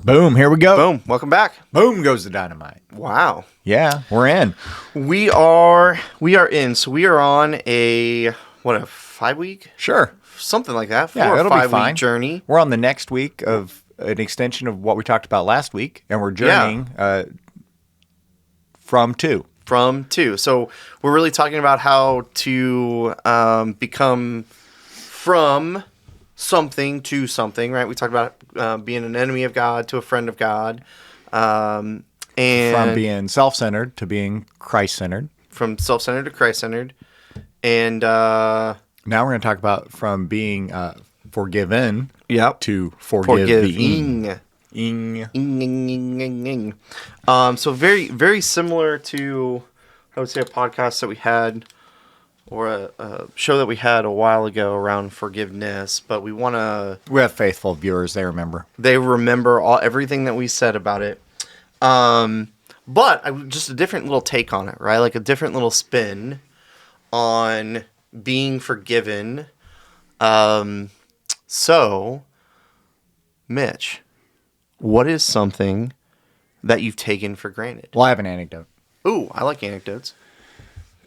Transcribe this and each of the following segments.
Boom, here we go. Boom. Welcome back. Boom goes the dynamite. Wow. Yeah, we're in. We are in. So we are on a 5-week? Sure. Something like that. 4 Yeah, or it'll be 5 fine. week journey. We're on the next week of an extension of what we talked about last week, and we're journeying from 2. From 2. So we're really talking about how to become from something to something, right? We talked about being an enemy of God to a friend of God. And From being self-centered to being Christ-centered. From self-centered to Christ-centered. And now we're going to talk about from being forgiven to forgiving. So very, very similar to, I would say, a podcast that we had or a show that we had a while ago around forgiveness, but we want to... We have faithful viewers, they remember. They remember everything that we said about it. But just a different little take on it, right? Like a different little spin on being forgiven. So, Mitch, what is something that you've taken for granted? Well, I have an anecdote. Ooh, I like anecdotes.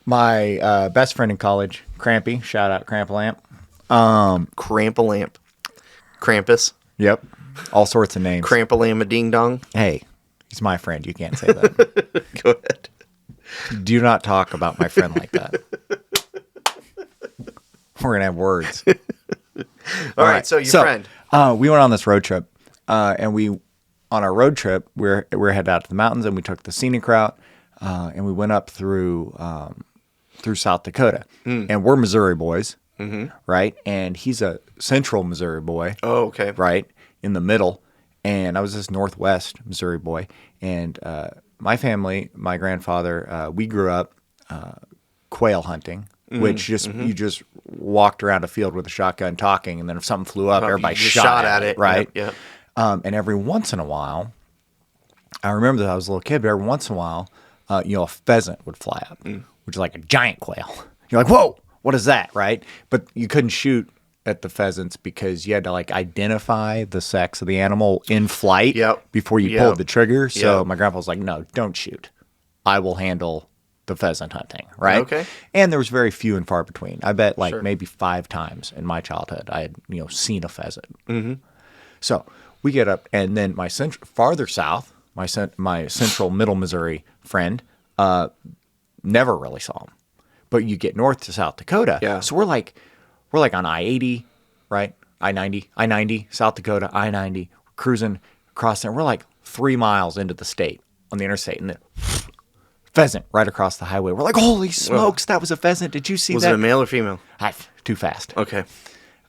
My best friend in college, Crampy, shout out Cramp-a-Lamp. Cramp-a-Lamp. Krampus. Yep. All sorts of names. Cramp-a-lam-a-ding-dong. Hey, he's my friend. You can't say that. Go ahead. Do not talk about my friend like that. We're going to have words. All right, so your friend. We went on this road trip, and on our road trip, we're headed out to the mountains, and we took the scenic route, and we went up through South Dakota. And we're Missouri boys, right? And he's a central Missouri boy. Oh, okay. Right? In the middle. And I was this northwest Missouri boy. And my family, my grandfather, we grew up quail hunting, which you just walked around a field with a shotgun talking, and then if something flew up, everybody shot at it, right? Yep. And every once in a while, I remember that I was a little kid, but every once in a while, a pheasant would fly up, which is like a giant quail. You're like, whoa, what is that, right? But you couldn't shoot at the pheasants because you had to identify the sex of the animal in flight before you pulled the trigger. So my grandpa was like, no, don't shoot. I will handle the pheasant hunting, right? Okay. And there was very few and far between. I bet maybe 5 times in my childhood I had seen a pheasant. So we get up, and then my farther south, my central middle Missouri friend never really saw him. But you get north to South Dakota, so we're like on I-80, right? I-90, South Dakota, I-90, cruising across there. We're like 3 miles into the state on the interstate, and then pheasant right across the highway. We're like, holy smokes, that was a pheasant. Did you see that? Was it a male or female? Too fast. Okay.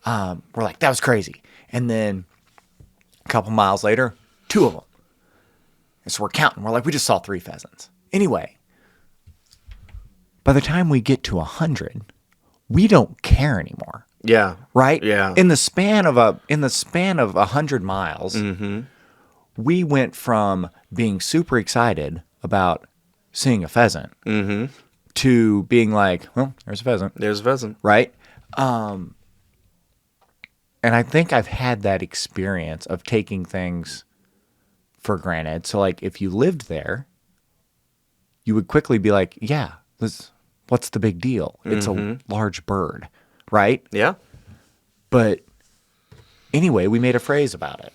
We're like, that was crazy. And then a couple miles later, 2 of them. And so we're counting. We're like, we just saw 3 pheasants. Anyway, by the time we get to 100, we don't care anymore. Yeah. Right? Yeah. In the span of 100 miles, we went from being super excited about seeing a pheasant to being like, well, there's a pheasant. There's a pheasant. Right? And I think I've had that experience of taking things for granted. So, if you lived there, you would quickly be like, yeah, what's the big deal? It's a large bird, right? Yeah. But anyway, we made a phrase about it.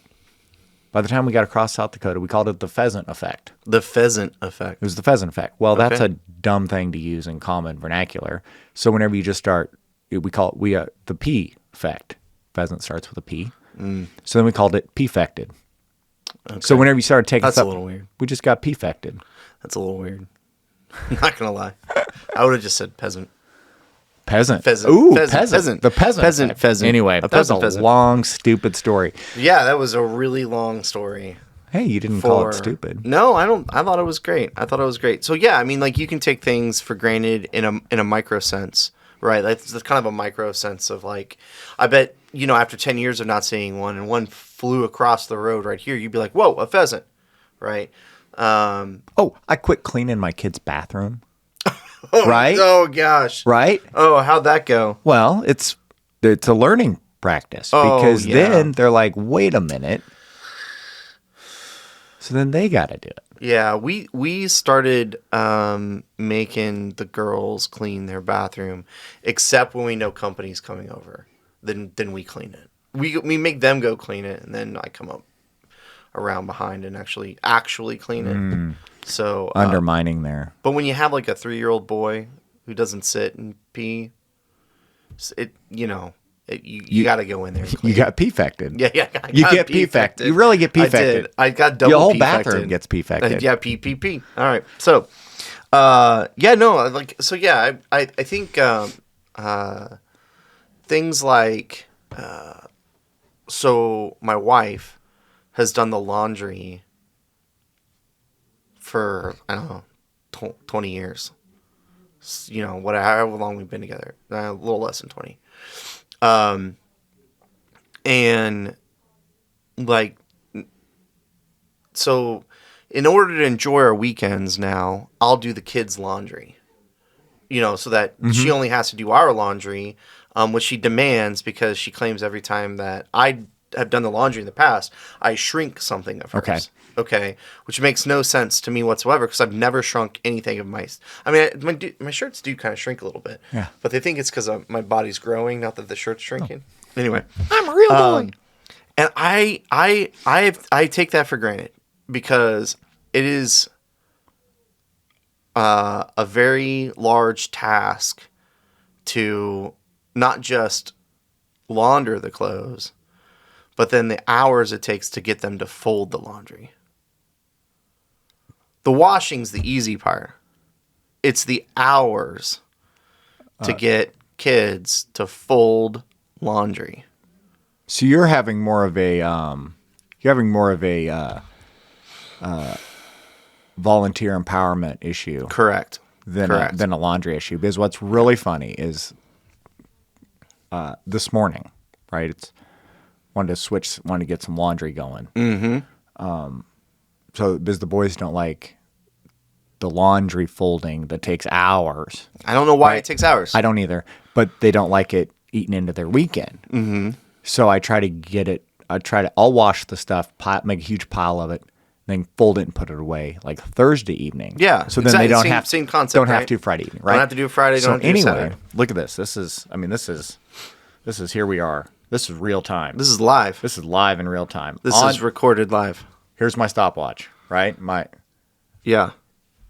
By the time we got across South Dakota, we called it the pheasant effect. The pheasant effect. It was the pheasant effect. Well, that's a dumb thing to use in common vernacular. So whenever you just start, we call it the P effect. Pheasant starts with a P. So then we called it P-fected. Okay. So whenever you started taking that's a little weird. We just got P-fected. That's a little weird. I'm not going to lie. I would have just said peasant. Peasant. Pheasant. Ooh, peasant. The peasant. Peasant. Pheasant. Anyway, but that's a long, stupid story. Yeah, that was a really long story. Hey, you didn't call it stupid. No, I don't. I thought it was great. So yeah, I mean, you can take things for granted in a micro sense, right? That's kind of a micro sense of I bet after 10 years of not seeing one, and one flew across the road right here, you'd be like, whoa, a pheasant, right? I quit cleaning my kid's bathroom. Right? Oh gosh. Right? Oh, how'd that go? Well, it's a learning practice because then they're like, wait a minute. So then they got to do it. Yeah, we started making the girls clean their bathroom, except when we know company's coming over. Then we clean it. We make them go clean it, and then I come up around behind and actually clean it. So Undermining there. But when you have like a 3-year-old boy who doesn't sit and pee, you got to go in there and clean. You got pee-fected. Yeah. You get pee-fected. You really get pee-fected. I got double Your whole pee-fected. bathroom gets pee-fected. Yeah, pee. All right. So, I think things like, so my wife has done the laundry for, I don't know, 20 years. However long we've been together. A little less than 20. And like, so in order to enjoy our weekends now, I'll do the kids' laundry, so that she only has to do our laundry, which she demands because she claims every time that I have done the laundry in the past, I shrink something of hers. Okay. Which makes no sense to me whatsoever because I've never shrunk anything of my. I mean, my shirts do kind of shrink a little bit. Yeah. But they think it's because my body's growing, not that the shirt's shrinking. Oh. Anyway, I'm a real boy. And I take that for granted because it is a very large task to not just launder the clothes, but then the hours it takes to get them to fold the laundry. The washing's the easy part. It's the hours to get kids to fold laundry. So you're having more of a volunteer empowerment issue. Correct. Than a laundry issue. Because what's really funny is this morning, right? It's wanted to get some laundry going. Mm-hmm. So because the boys don't like the laundry folding that takes hours. I don't know why it takes hours. I don't either. But they don't like it eaten into their weekend. Mm-hmm. So I try to get it. I'll wash the stuff, make a huge pile of it, then fold it and put it away like Thursday evening. Yeah. So then they don't same concept. Don't have to Friday evening, right? Don't have to do Friday. So don't have to do anyway, Saturday. look at this. This is here we are. This is real time. This is live. This is live in real time. This is recorded live. Here's my stopwatch, right? Yeah.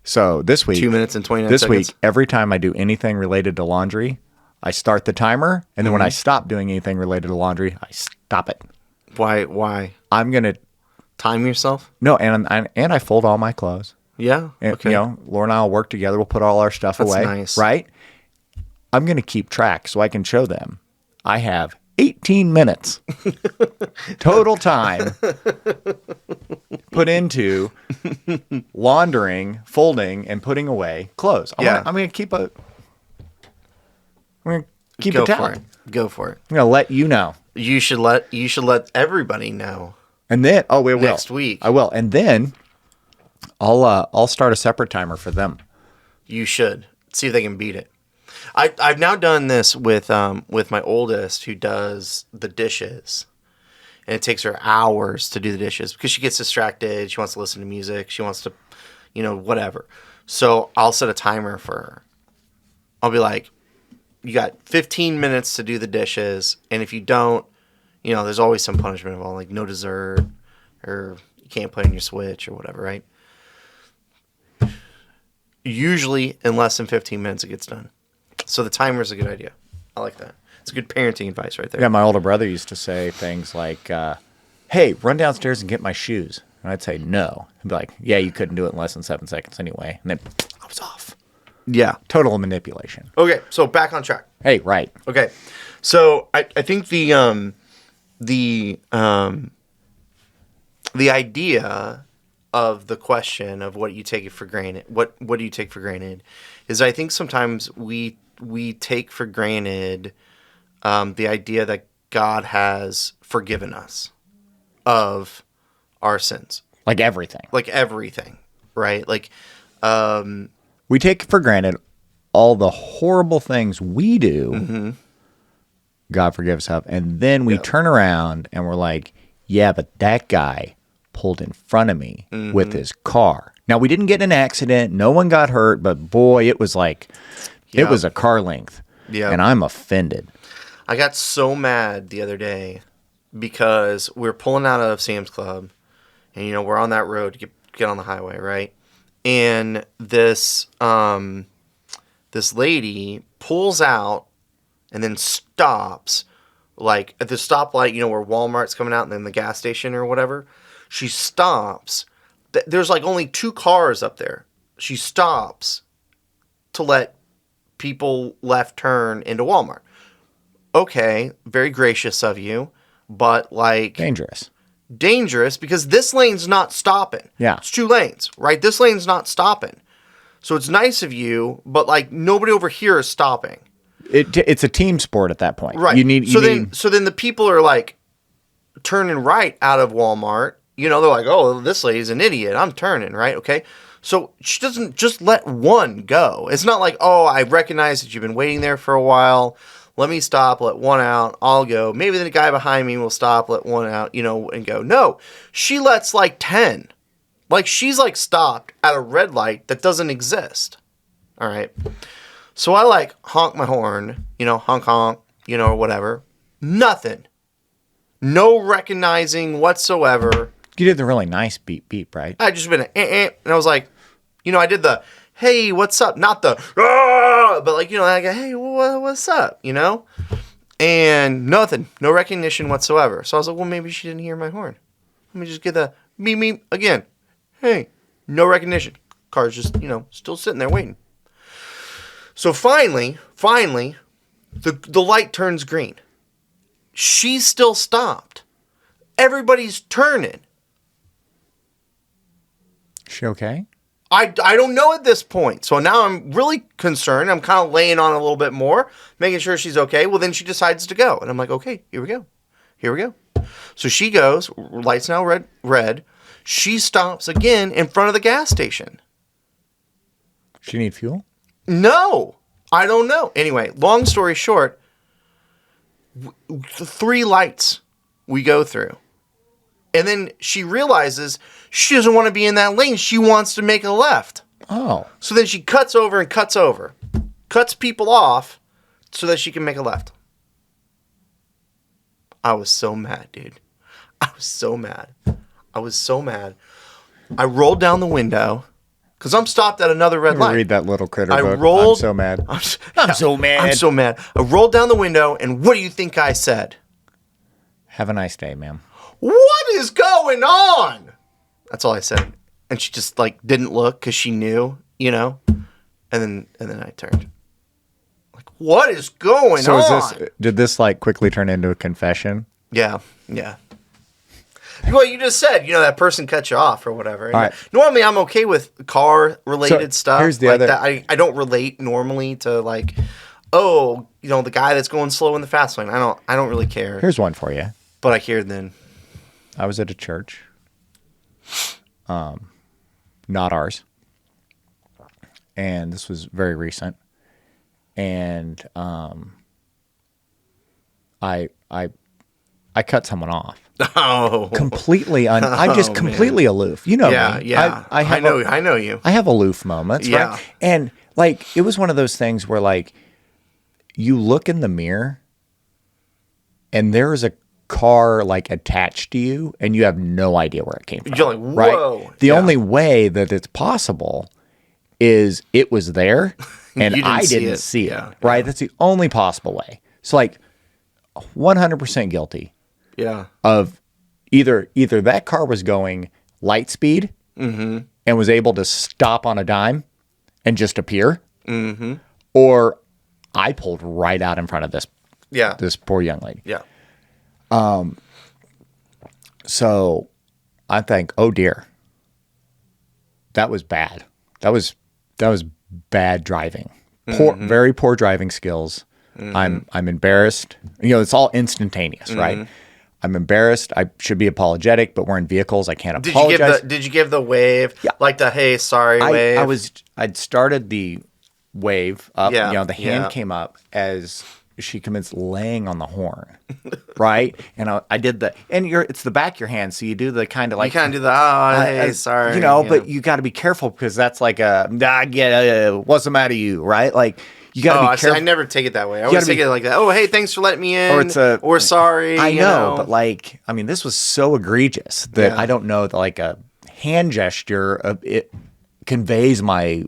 So this week, 2 minutes and 29 this seconds. week, every time I do anything related to laundry, I start the timer, and then when I stop doing anything related to laundry, I stop it. Why? I'm gonna time yourself. No, and I fold all my clothes. Yeah. And, okay. Laura and I will work together. We'll put all our stuff That's away. nice. Right? I'm gonna keep track so I can show them. I have 18 minutes total time put into laundering, folding, and putting away clothes. I'm gonna keep a tally. Go for it. I'm gonna let you know. You should let everybody know. And then we will next week. I will, and then I'll start a separate timer for them. You should see if they can beat it. I've now done this with my oldest who does the dishes, and it takes her hours to do the dishes because she gets distracted. She wants to listen to music. She wants to, whatever. So I'll set a timer for her. I'll be like, you got 15 minutes to do the dishes, and if you don't, there's always some punishment involved, like no dessert, or you can't play on your Switch or whatever, right? Usually, in less than 15 minutes, it gets done. So the timer is a good idea. I like that. It's good parenting advice right there. Yeah, my older brother used to say things like, hey, run downstairs and get my shoes. And I'd say, no. He'd be like, yeah, you couldn't do it in less than 7 seconds anyway. And then I was off. Yeah. Total manipulation. Okay, so back on track. Hey, right. Okay. So I think the idea of the question of what you take it for granted, what do you take for granted, is I think sometimes we take for granted the idea that God has forgiven us of our sins. Like everything. Right? Like, we take for granted all the horrible things we do. Mm-hmm. God forgives us of. And then we turn around and we're like, yeah, but that guy pulled in front of me with his car. Now, we didn't get in an accident. No one got hurt, but boy, it was like, it was a car length. Yeah. And I'm offended. I got so mad the other day because we were pulling out of Sam's Club and, you know, we're on that road to get on the highway, right? And this lady pulls out and then stops, like at the stoplight, you know, where Walmart's coming out and then the gas station or whatever. She stops. There's like only 2 cars up there. She stops to let people left turn into Walmart. Okay, very gracious of you, but like... Dangerous because this lane's not stopping. Yeah. It's 2 lanes, right? This lane's not stopping. So it's nice of you, but like nobody over here is stopping. It's a team sport at that point. Right. So then the people are like turning right out of Walmart. You know, they're like, oh, this lady's an idiot. I'm turning, right? Okay. So she doesn't just let one go. It's not like, oh, I recognize that you've been waiting there for a while. Let me stop, let one out, I'll go. Maybe the guy behind me will stop, let one out, you know, and go. No, she lets like 10. Like she's like stopped at a red light that doesn't exist. All right. So I like honk my horn, you know, honk, honk, you know, or whatever. Nothing. No recognizing whatsoever. You did the really nice beep, beep, right? I just been and I was like, you know, I did the, hey, what's up? Not the, ah! But like, you know, I go, hey, what's up? You know? And nothing. No recognition whatsoever. So I was like, well, maybe she didn't hear my horn. Let me just get the beep, beep again. Hey, no recognition. Car's just, you know, still sitting there waiting. So finally, the light turns green. She's still stopped. Everybody's turning. She okay? I don't know at this point. So now I'm really concerned. I'm kind of laying on a little bit more, making sure she's okay. Well, then she decides to go. And I'm like, okay, here we go. So she goes, lights now red. She stops again in front of the gas station. She need fuel? No, I don't know. Anyway, long story short, 3 lights we go through. And then she realizes she doesn't want to be in that lane. She wants to make a left. Oh. So then she cuts over. Cuts people off so that she can make a left. I was so mad, dude. I was so mad. I rolled down the window because I'm stopped at another red light. Read that little critter book. I'm so mad. I'm so mad. I rolled down the window, and what do you think I said? Have a nice day, ma'am. What is going on? That's all I said. And she just like didn't look because she knew, you know. And then I turned. Like, what is going on? Did this like quickly turn into a confession? Yeah. Well, you just said, you know, that person cut you off or whatever. All right. Normally, I'm okay with car-related stuff. Here's the like other. That. I don't relate normally to like, oh, you know, the guy that's going slow in the fast lane. I don't really care. Here's one for you. But I cared then. I was at a church, not ours, and this was very recent. And I cut someone off. Oh, completely. I'm just completely aloof. You know me. Yeah. I know you. I have aloof moments, right? And like it was one of those things where like you look in the mirror, and there is a car like attached to you, and you have no idea where it came from. You're like, whoa. Right? The only way that it's possible is it was there, and I didn't see it. Right? That's the only possible way. So like 100% guilty. Yeah. Of either that car was going light speed and was able to stop on a dime and just appear, or I pulled right out in front of this poor young lady. Yeah. So I think, oh dear, that was bad. That was bad driving. Very poor driving skills. I'm embarrassed. You know, it's all instantaneous, right? I'm embarrassed. I should be apologetic, but we're in vehicles. I can't apologize. Did you give the wave? Yeah. Like the hey, sorry wave? I'd started the wave up. You know, the hand came up as she commits laying on the horn, right? And I did it's the back of your hand, so you do the kind of like you kind of do the hey, sorry, you know, but you got to be careful because that's like what's the matter, you, right? Like you got to be careful. I never take it that way. I always take it like that. Oh, hey, thanks for letting me in, or sorry. I know, but like, I mean, this was so egregious that I don't know that like a hand gesture it conveys my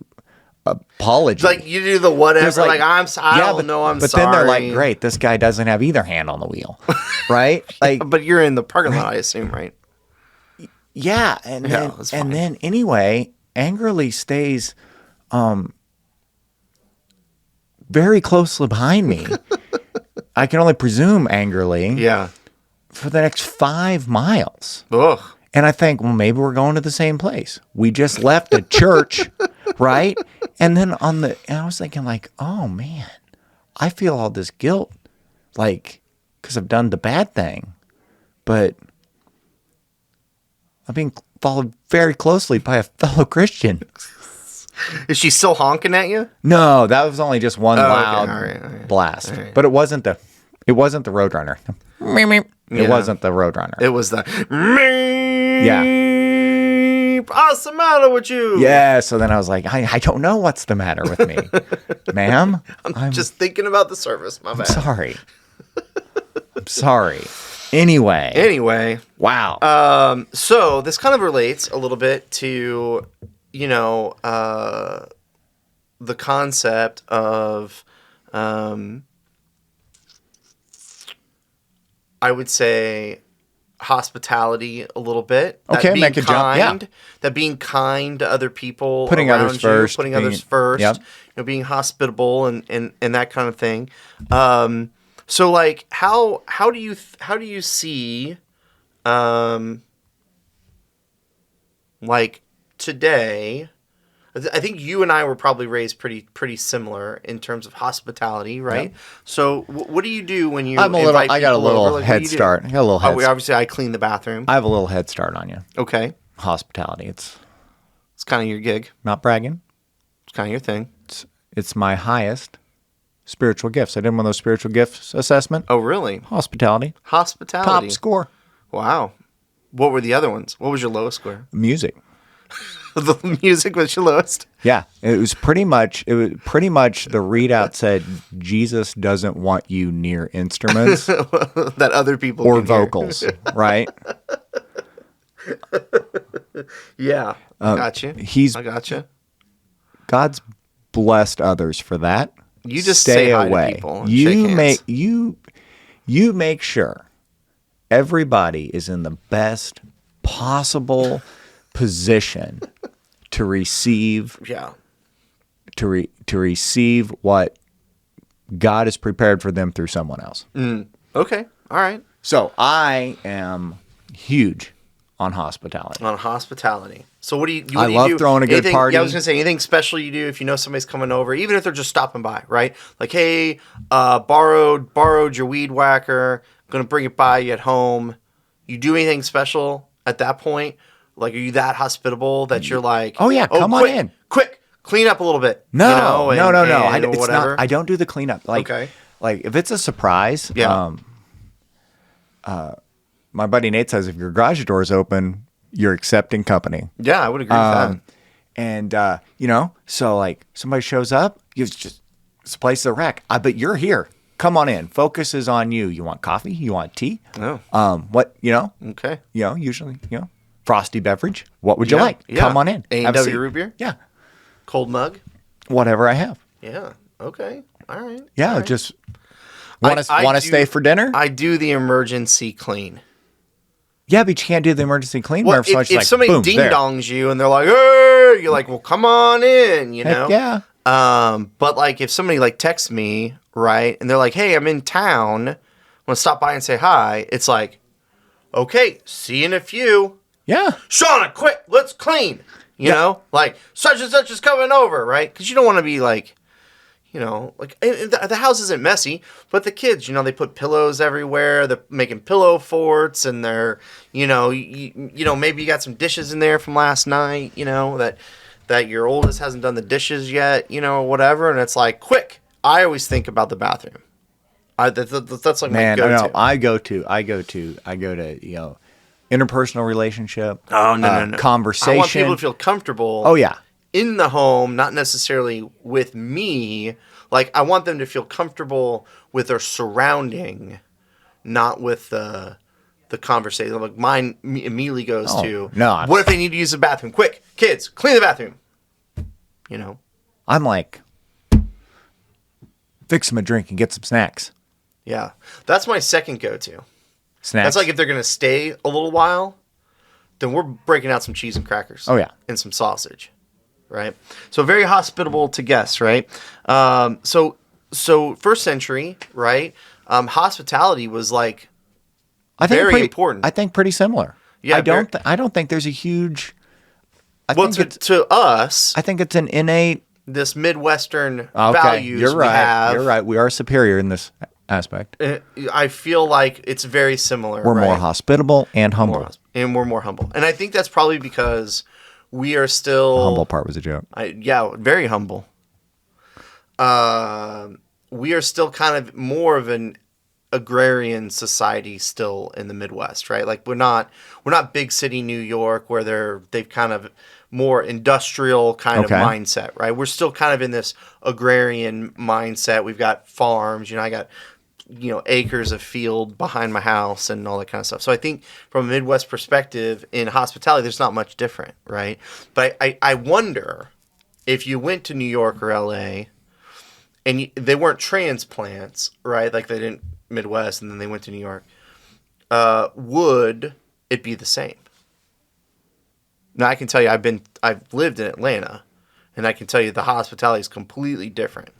apology. Like you do the whatever, like I'm sorry. I'm sorry. But then they're like, great, this guy doesn't have either hand on the wheel, right? Like, but you're in the parking lot, I assume, right? Yeah, and then anyway, angrily stays, very closely behind me. I can only presume angrily. Yeah. For the next 5 miles. Ugh. And I think, well, maybe we're going to the same place. We just left a church, right? And then and I was thinking like, oh man, I feel all this guilt, like, because I've done the bad thing, but I'm being followed very closely by a fellow Christian. Is she still honking at you? No, that was only just one loud blast. Right. But it wasn't the Roadrunner. It wasn't the Roadrunner. It was the what's the matter with you? Yeah, so then I was like, I don't know what's the matter with me. Ma'am? I'm just thinking about the service, my bad. I'm sorry. Anyway. Wow. So this kind of relates a little bit to, the concept of, I would say, hospitality a little bit. Okay, make a jump. Yeah. That being kind to other people, putting others first, yep. Being hospitable and that kind of thing. So like, how do you see, like today? I think you and I were probably raised pretty similar in terms of hospitality, right? Yep. So what do you do when you? I got a little head start. Obviously, I clean the bathroom. I have a little head start on you. Okay. Hospitality. It's kind of your gig. Not bragging. It's kind of your thing. It's my highest spiritual gifts. I did one of those spiritual gifts assessment. Oh, really? Hospitality. Top score. Wow. What were the other ones? What was your lowest score? Music. The music was your lowest? Yeah. It was pretty much the readout said Jesus doesn't want you near instruments that other people or vocals, right? Yeah. I got you. I got you. God's blessed others for that. You just stay away. Hi to people and shake hands. You make sure everybody is in the best possible position to receive to receive what God has prepared for them through someone else. Okay. All right. So I am huge on hospitality. So what do you I love throwing a good party. Yeah, I was going to say, anything special you do if you know somebody's coming over, even if they're just stopping by, right? Like, hey, borrowed your weed whacker, going to bring it by you at home. You do anything special at that point? Like, are you that hospitable that you're like, come on in. Quick, clean up a little bit. No. It's not. I don't do the cleanup. Like if it's a surprise, my buddy Nate says if your garage door is open, you're accepting company. Yeah, I would agree with that. And, so like somebody shows up, it's a place to wreck. But you're here. Come on in. Focus is on you. You want coffee? You want tea? No. Okay. Usually, frosty beverage. What would you like? Yeah. Come on in. A&W root beer? Yeah. Cold mug? Whatever I have. Yeah. Okay. All right. Yeah. All right. Just want to stay for dinner? I do the emergency clean. Yeah, but you can't do the emergency clean. Well, if somebody ding-dongs you and they're like, hey, you're like, well, come on in, know? Heck yeah. But like if somebody like texts me, right, and they're like, hey, I'm in town, I want to stop by and say hi, it's like, okay, see you in a few. Yeah. Shauna, quick, let's clean. You know? Like, such and such is coming over, right? Because you don't want to be like, like the house isn't messy, but the kids, they put pillows everywhere. They're making pillow forts, and they're, maybe you got some dishes in there from last night, that your oldest hasn't done the dishes yet, or whatever. And it's like, quick. I always think about the bathroom. That's like Man, my go-to. no, I go to interpersonal relationship. Oh no. Conversation. I want people to feel comfortable. Oh yeah. In the home, not necessarily with me. Like, I want them to feel comfortable with their surrounding, not with the conversation. Like, mine immediately goes to, no, what if they need to use the bathroom? Quick, kids, clean the bathroom. You know? I'm like, fix them a drink and get some snacks. Yeah. That's my second go-to. Snacks? That's like if they're going to stay a little while, then we're breaking out some cheese and crackers. Oh, yeah. And some sausage. Right? So very hospitable to guests, right? So first century, right? Hospitality was like very important. I think pretty similar. Yeah, I don't think there's a huge. To us, I think it's an innate. This Midwestern values you're right. we have. You're right. We are superior in this aspect. I feel like it's very similar. We're more hospitable and humble. And we're more humble. And I think that's probably because we are still... The humble part was a joke. Very humble. We are still kind of more of an agrarian society still in the Midwest, right? Like we're not big city New York where they've kind of more industrial kind of mindset, right? We're still kind of in this agrarian mindset. We've got farms, I got acres of field behind my house and all that kind of stuff. So I think from a Midwest perspective in hospitality, there's not much different, right? But I wonder if you went to New York or LA and they weren't transplants, right? Like they didn't Midwest and then they went to New York. Would it be the same? Now I can tell you I've lived in Atlanta and I can tell you the hospitality is completely different.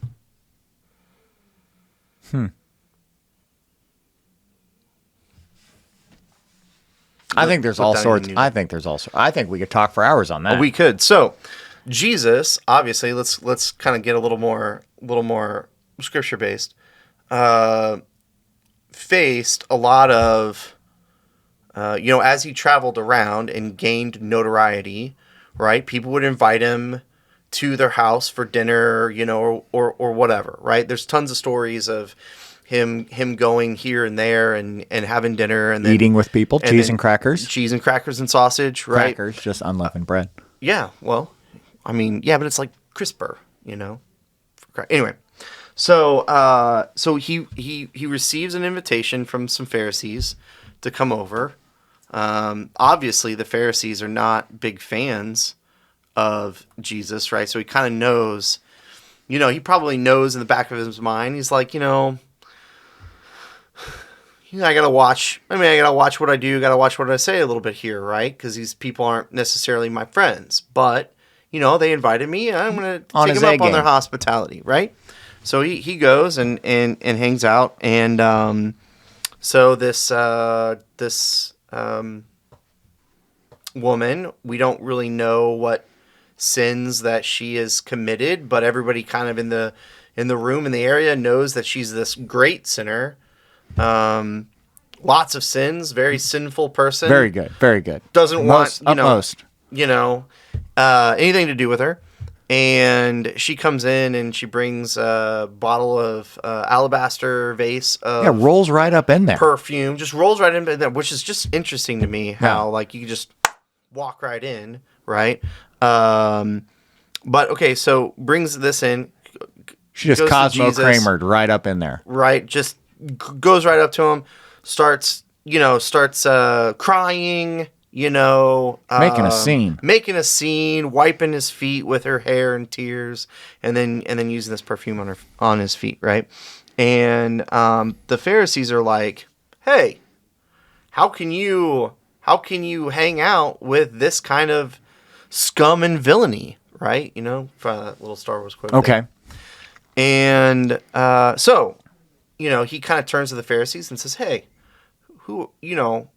I think there's all sorts. I think we could talk for hours on that. We could. So, Jesus, obviously, let's kind of get a little more scripture based. Faced a lot of, as he traveled around and gained notoriety, right? People would invite him to their house for dinner, or whatever, right? There's tons of stories of him going here and there and having dinner and then, eating with people, cheese and crackers and sausage, right? Crackers, just unleavened bread. Yeah, well, I mean, yeah, but it's like crisper, Anyway, so he receives an invitation from some Pharisees to come over. Obviously, the Pharisees are not big fans of Jesus, right? So he kind of knows, he probably knows in the back of his mind. He's like, I gotta watch what I do, gotta watch what I say a little bit here, right? Because these people aren't necessarily my friends, but they invited me. I'm gonna take them up on their hospitality, right? So he goes and hangs out, and so this woman, we don't really know what sins that she has committed, but everybody kind of in the room in the area knows that she's this great sinner. Lots of sins, very sinful person. Very good. Doesn't want anything to do with her. And she comes in and she brings a bottle of alabaster vase of rolls right up in there. Perfume, just rolls right in there, which is just interesting to me how like you can just walk right in, right? But okay, so brings this in. She just Cosmo Kramered right up in there. Right, just goes right up to him, starts crying, making a scene, wiping his feet with her hair and tears, and then using this perfume on his feet, right? And the Pharisees are like, "Hey, how can you hang out with this kind of scum and villainy?" Right? For a little Star Wars quote. Okay. And so, he kind of turns to the Pharisees and says, "Hey, who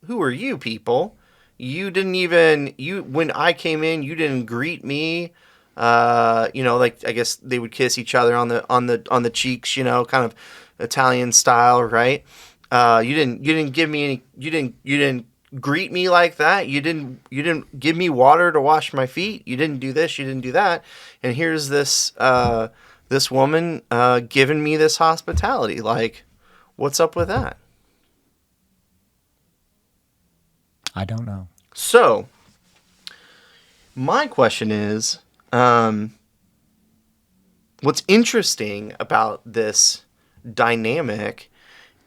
are you people? You didn't even, when I came in, you didn't greet me. Like I guess they would kiss each other on the cheeks, kind of Italian style, right? You didn't give me any, you didn't greet me like that. You didn't give me water to wash my feet. You didn't do this, you didn't do that. And here's this woman giving me this hospitality. Like, What's up with that? I don't know. So, my question is, what's interesting about this dynamic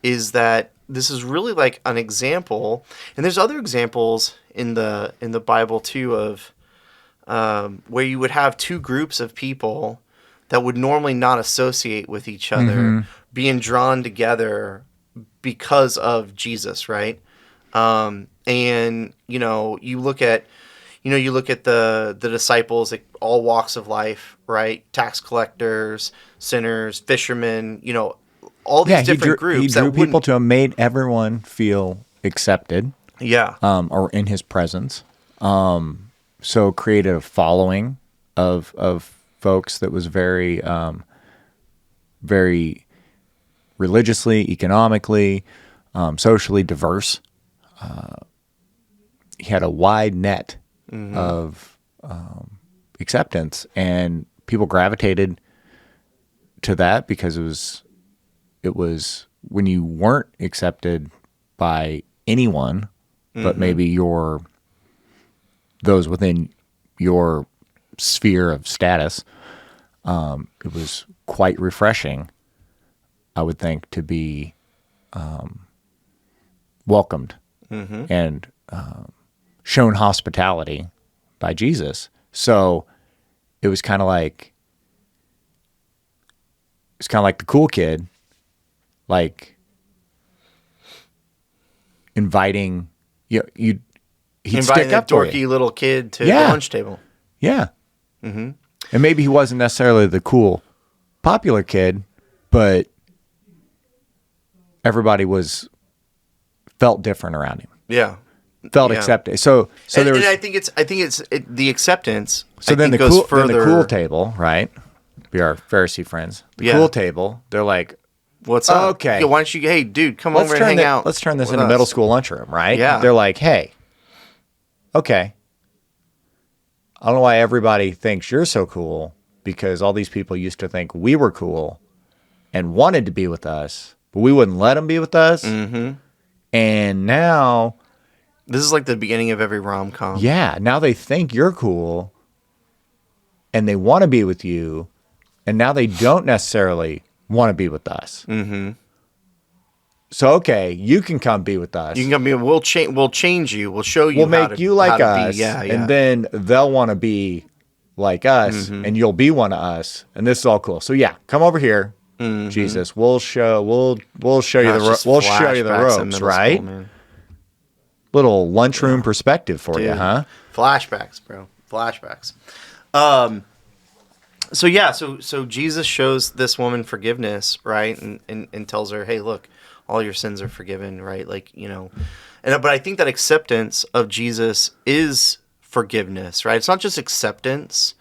is that this is really like an example, and there's other examples in the Bible too of where you would have two groups of people that would normally not associate with each other being drawn together because of Jesus, right? And you look at the disciples, like all walks of life, right? Tax collectors, sinners, fishermen, all these different groups. He drew people to him, made everyone feel accepted. Yeah. Or in his presence. So created a following of folks that was very, very religiously, economically, socially diverse. He had a wide net of acceptance, and people gravitated to that because it was when you weren't accepted by anyone, but maybe those within your sphere of status. It was quite refreshing, I would think, to be welcomed and shown hospitality by Jesus. So it was kind of like the cool kid, like inviting he'd inviting stick up a dorky little kid to the lunch table. Yeah. And maybe he wasn't necessarily the cool, popular kid, but everybody felt different around him. Yeah. Felt accepted. So there was. And I think it's the acceptance. So then the cool table, right? Be our Pharisee friends. The cool table. They're like, "What's up? Okay, why don't you? Hey, dude, come over and hang out. Let's turn this into middle school lunchroom, right? Yeah. They're like, hey, okay. I don't know why everybody thinks you're so cool, because all these people used to think we were cool and wanted to be with us, but we wouldn't let them be with us. And now, this is like the beginning of every rom-com. Yeah, now they think you're cool and they want to be with you, and now they don't necessarily want to be with us. So okay, you can come be with us. You can come be. We'll change you. We'll show you. We'll make you like us. And then they'll want to be like us, and you'll be one of us. And this is all cool. So yeah, come over here, Jesus. We'll show you the ropes, right? School, little lunchroom perspective for you, huh? Flashbacks, bro. Flashbacks. So Jesus shows this woman forgiveness, right? And tells her, hey, look, all your sins are forgiven, right? Like, but I think that acceptance of Jesus is forgiveness, right? It's not just acceptance.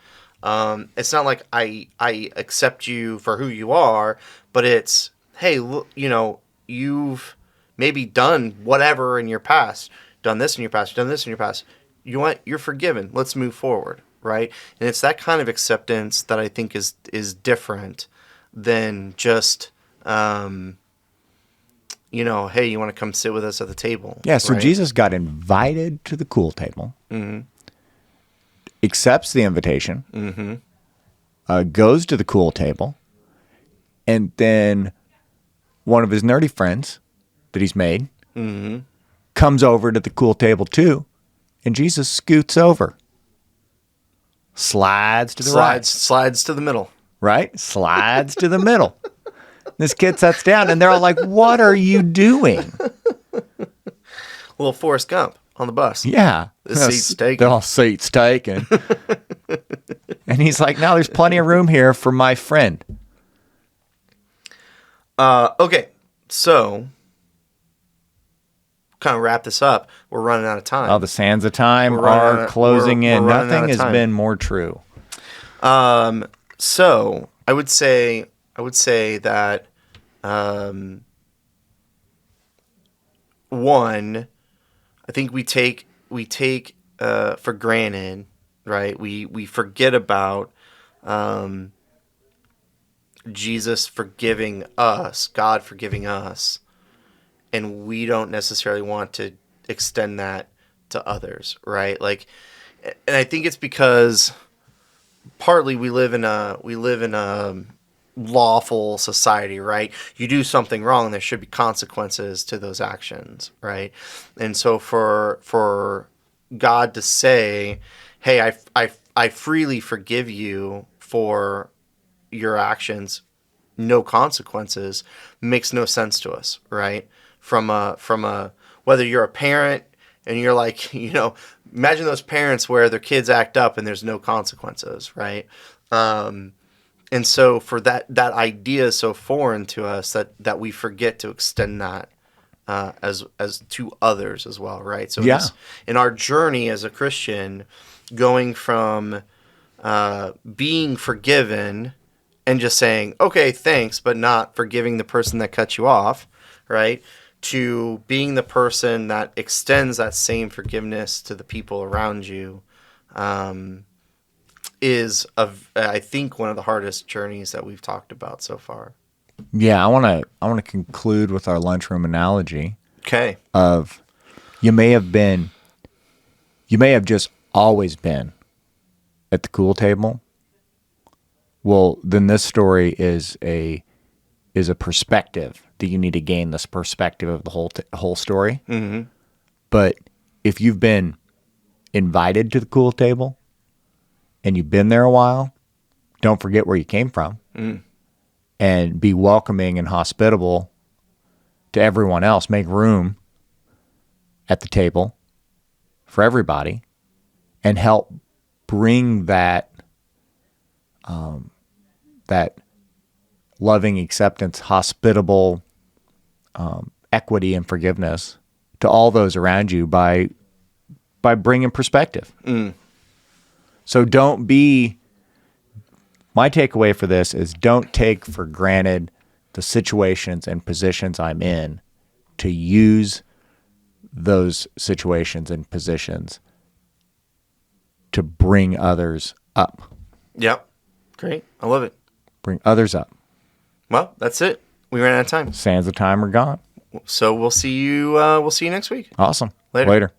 It's not like I accept you for who you are, but it's, hey, look, you've maybe done whatever in your past, done this in your past, done this in your past. You're forgiven. Let's move forward, right? And it's that kind of acceptance that I think is different than just, hey, you want to come sit with us at the table? Yeah. So right? Jesus got invited to the cool table, accepts the invitation, goes to the cool table, and then one of his nerdy friends that he's made comes over to the cool table too, and Jesus scoots over, slides to the right, slides to the middle, right, slides to the middle. This kid sits down, and they're all like, "What are you doing?" Little Forrest Gump on the bus. Yeah, the seat's taken. They're all seats taken, and he's like, "No, there's plenty of room here for my friend." Okay, so kind of wrap this up. We're running out of time. Oh, the sands of time are closing in. Nothing has been more true. So I would say that one, I think we take for granted, right? We forget about Jesus forgiving us, God forgiving us, and we don't necessarily want to extend that to others, right? Like, and I think it's because partly we live in a lawful society, right? You do something wrong, there should be consequences to those actions, right? And so for God to say, "Hey, I freely forgive you for your actions, no consequences," makes no sense to us, right? From a whether you're a parent and you're like, imagine those parents where their kids act up and there's no consequences, right? And so for that idea is so foreign to us that we forget to extend that as to others as well, right? So in our journey as a Christian, going from being forgiven and just saying, okay, thanks, but not forgiving the person that cut you off, right? To being the person that extends that same forgiveness to the people around you, is I think one of the hardest journeys that we've talked about so far. Yeah, I want to conclude with our lunchroom analogy. Okay. Of you may have just always been at the cool table. Well, then this story is a perspective that you need to gain, this perspective of the whole story. Mm-hmm. But if you've been invited to the cool table and you've been there a while, don't forget where you came from, and be welcoming and hospitable to everyone else. Make room at the table for everybody, and help bring that loving acceptance, hospitable equity and forgiveness to all those around you by bringing perspective. So my takeaway for this is don't take for granted the situations and positions I'm in to use those situations and positions to bring others up. Yep. Great. I love it. Bring others up. Well, that's it. We ran out of time. Sands of time are gone. So we'll see you next week. Awesome. Later. Later.